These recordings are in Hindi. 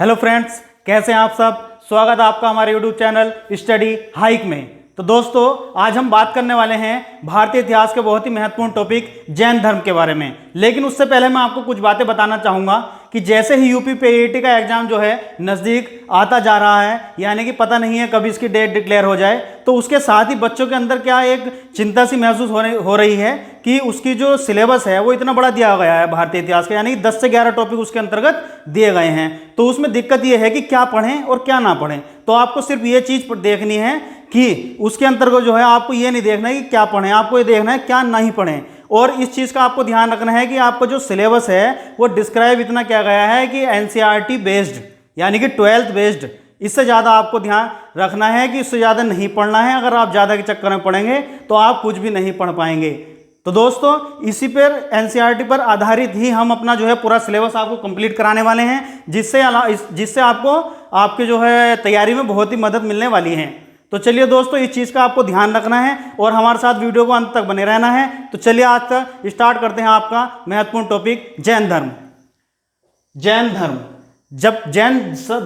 हेलो फ्रेंड्स, कैसे हैं आप सब। स्वागत है आपका हमारे यूट्यूब चैनल स्टडी हाइक में। तो दोस्तों, आज हम बात करने वाले हैं भारतीय इतिहास के बहुत ही महत्वपूर्ण टॉपिक जैन धर्म के बारे में। लेकिन उससे पहले मैं आपको कुछ बातें बताना चाहूँगा कि जैसे ही यूपी पीएटी का एग्जाम जो है नज़दीक आता जा रहा है, यानी कि पता नहीं है कब इसकी डेट डिक्लेयर हो जाए, तो उसके साथ ही बच्चों के अंदर क्या एक चिंता सी महसूस हो रही है कि उसकी जो सिलेबस है वो इतना बड़ा दिया गया है भारतीय इतिहास का, यानी कि 10 से 11 टॉपिक उसके अंतर्गत दिए गए हैं। तो उसमें दिक्कत ये है कि क्या पढ़ें और क्या ना पढ़ें। तो आपको सिर्फ ये चीज़ देखनी है कि उसके अंतर्गत जो है आपको ये नहीं देखना है कि क्या पढ़ें, आपको ये देखना है क्या नहीं पढ़ें। और इस चीज़ का आपको ध्यान रखना है कि आपका जो सिलेबस है वो डिस्क्राइब इतना किया गया है कि एनसीईआरटी बेस्ड, यानी कि 12th बेस्ड। इससे ज़्यादा आपको ध्यान रखना है कि इससे ज़्यादा नहीं पढ़ना है। अगर आप ज़्यादा के चक्कर में पढ़ेंगे तो आप कुछ भी नहीं पढ़ पाएंगे। तो दोस्तों, इसी पर एनसीईआरटी पर आधारित ही हम अपना जो है पूरा सिलेबस आपको कंप्लीट कराने वाले हैं, जिससे आपको आपके जो है तैयारी में बहुत ही मदद मिलने वाली है। तो चलिए दोस्तों, इस चीज़ का आपको ध्यान रखना है और हमारे साथ वीडियो को अंत तक बने रहना है। तो चलिए आज तक स्टार्ट करते हैं आपका महत्वपूर्ण टॉपिक जैन धर्म। जैन धर्म, जब जैन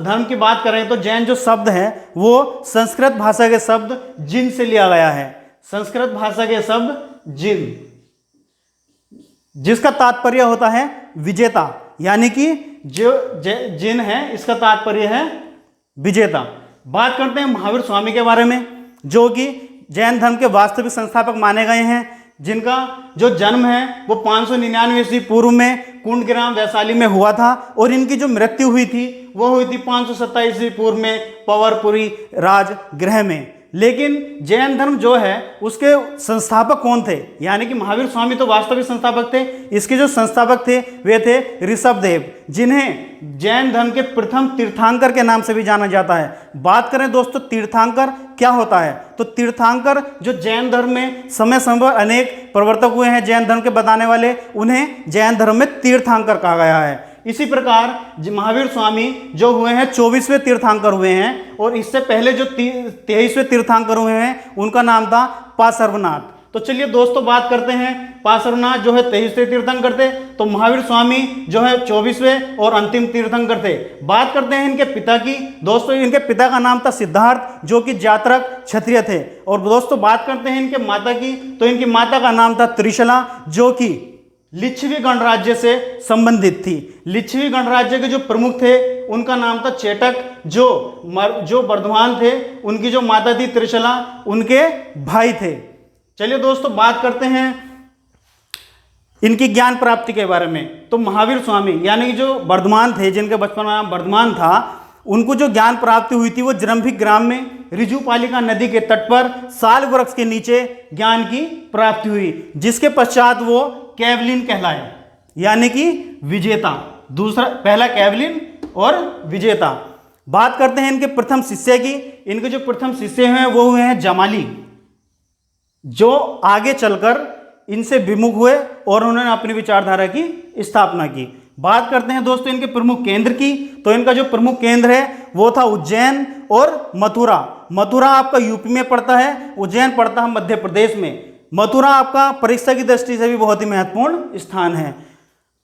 धर्म की बात करें तो जैन जो शब्द है वो संस्कृत भाषा के शब्द जिन से लिया गया है। संस्कृत भाषा के शब्द जिन, जिसका तात्पर्य होता है विजेता, यानी कि जो जिन है इसका तात्पर्य है विजेता। बात करते हैं महावीर स्वामी के बारे में, जो कि जैन धर्म के वास्तविक संस्थापक माने गए हैं, जिनका जो जन्म है वो 599 ईस्वी पूर्व में कुंडग्राम वैशाली में हुआ था और इनकी जो मृत्यु हुई थी वो हुई थी 527 ईस्वी पूर्व में पवरपुरी राजगृह में। लेकिन जैन धर्म जो है उसके संस्थापक कौन थे, यानी कि महावीर स्वामी तो वास्तविक संस्थापक थे। इसके जो संस्थापक थे वे थे ऋषभदेव, जिन्हें जैन धर्म के प्रथम तीर्थंकर के नाम से भी जाना जाता है। बात करें दोस्तों तीर्थंकर क्या होता है, तो तीर्थंकर जो जैन धर्म में समय समय पर अनेक प्रवर्तक हुए हैं जैन धर्म के बताने वाले, उन्हें जैन धर्म में तीर्थंकर कहा गया है। इसी प्रकार महावीर स्वामी जो हुए हैं 24वें तीर्थंकर हुए हैं, और इससे पहले जो 23वें तीर्थंकर हुए हैं उनका नाम था पार्श्वनाथ। तो चलिए दोस्तों बात करते हैं, पार्श्वनाथ जो है 23वें तीर्थंकर थे, तो महावीर स्वामी जो है 24वें और अंतिम तीर्थंकर थे। बात करते हैं इनके पिता की। दोस्तों इनके पिता का नाम था सिद्धार्थ, जो कि जातक क्षत्रिय थे। और दोस्तों बात करते हैं इनके माता की, तो इनकी माता का नाम था त्रिशला, जो कि लिच्छवी गणराज्य से संबंधित थी। लिच्छवी गणराज्य के जो प्रमुख थे उनका नाम था चेटक, जो वर्धमान थे। उनकी जो माता थी त्रिशला, उनके भाई थे। चलिए दोस्तों बात करते हैं इनकी ज्ञान प्राप्ति के बारे में। तो महावीर स्वामी यानी कि जो वर्धमान थे, जिनके बचपन का नाम वर्धमान था, उनको जो ज्ञान प्राप्ति हुई थी वो जरंभिक ग्राम में ऋजुपालिका नदी के तट पर साल वृक्ष के नीचे ज्ञान की प्राप्ति हुई, जिसके पश्चात वो कैवलिन कहलाए, यानी कि विजेता। पहला कैवलिन और विजेता। बात करते हैं इनके प्रथम शिष्य की। इनके जो प्रथम शिष्य हैं वो हुए हैं जमाली, जो आगे चलकर इनसे विमुख हुए और उन्होंने अपनी विचारधारा की स्थापना की। बात करते हैं दोस्तों इनके प्रमुख केंद्र की, तो इनका जो प्रमुख केंद्र है वो था उज्जैन और मथुरा। मथुरा आपका यूपी में पड़ता है, उज्जैन पड़ता है मध्य प्रदेश में। मथुरा आपका परीक्षा की दृष्टि से भी बहुत ही महत्वपूर्ण स्थान है,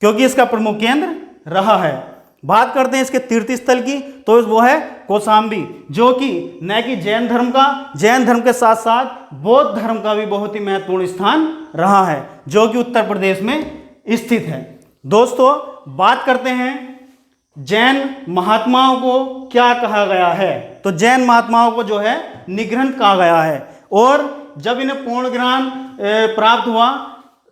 क्योंकि इसका प्रमुख केंद्र रहा है। बात करते हैं इसके तीर्थ स्थल की, तो वो है कौशाम्बी, जो कि न कि जैन धर्म के साथ साथ बौद्ध धर्म का भी बहुत ही महत्वपूर्ण स्थान रहा है, जो कि उत्तर प्रदेश में स्थित है। दोस्तों बात करते हैं जैन महात्माओं को क्या कहा गया है, तो जैन महात्माओं को जो है निग्रंथ कहा गया है। और जब इन्हें पूर्ण ज्ञान प्राप्त हुआ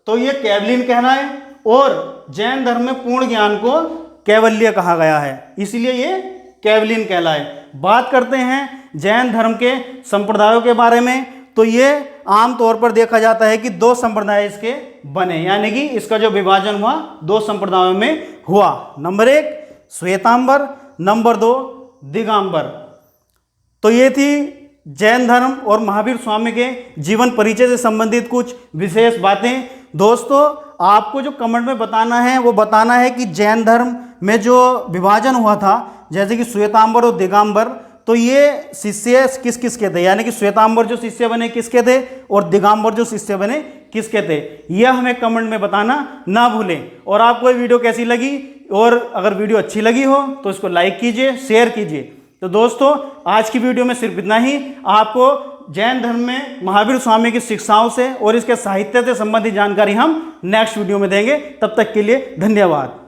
तो ये कैवलिन कहलाए, और जैन धर्म में पूर्ण ज्ञान को कैवल्य कहा गया है, इसलिए ये कैवलिन कहलाए। बात करते हैं जैन धर्म के संप्रदायों के बारे में, तो ये आमतौर पर देखा जाता है कि 2 संप्रदाय इसके बने, यानी कि इसका जो विभाजन हुआ 2 संप्रदायों में हुआ। Number 1 Shvetambar, number 2 Digambar. तो ये थी जैन धर्म और महावीर स्वामी के जीवन परिचय से संबंधित कुछ विशेष बातें। दोस्तों आपको जो कमेंट में बताना है वो बताना है कि जैन धर्म में जो विभाजन हुआ था, जैसे कि श्वेतांबर और दिगंबर, तो ये शिष्य किस किस के थे, यानी कि श्वेतांबर जो शिष्य बने किसके थे और दिगंबर जो शिष्य बने किसके थे, यह हमें कमेंट में बताना ना भूलें। और आपको ये वीडियो कैसी लगी और अगर वीडियो अच्छी लगी हो तो इसको लाइक कीजिए, शेयर कीजिए। तो दोस्तों आज की वीडियो में सिर्फ इतना ही। आपको जैन धर्म में महावीर स्वामी की शिक्षाओं से और इसके साहित्य से संबंधित जानकारी हम नेक्स्ट वीडियो में देंगे। तब तक के लिए धन्यवाद।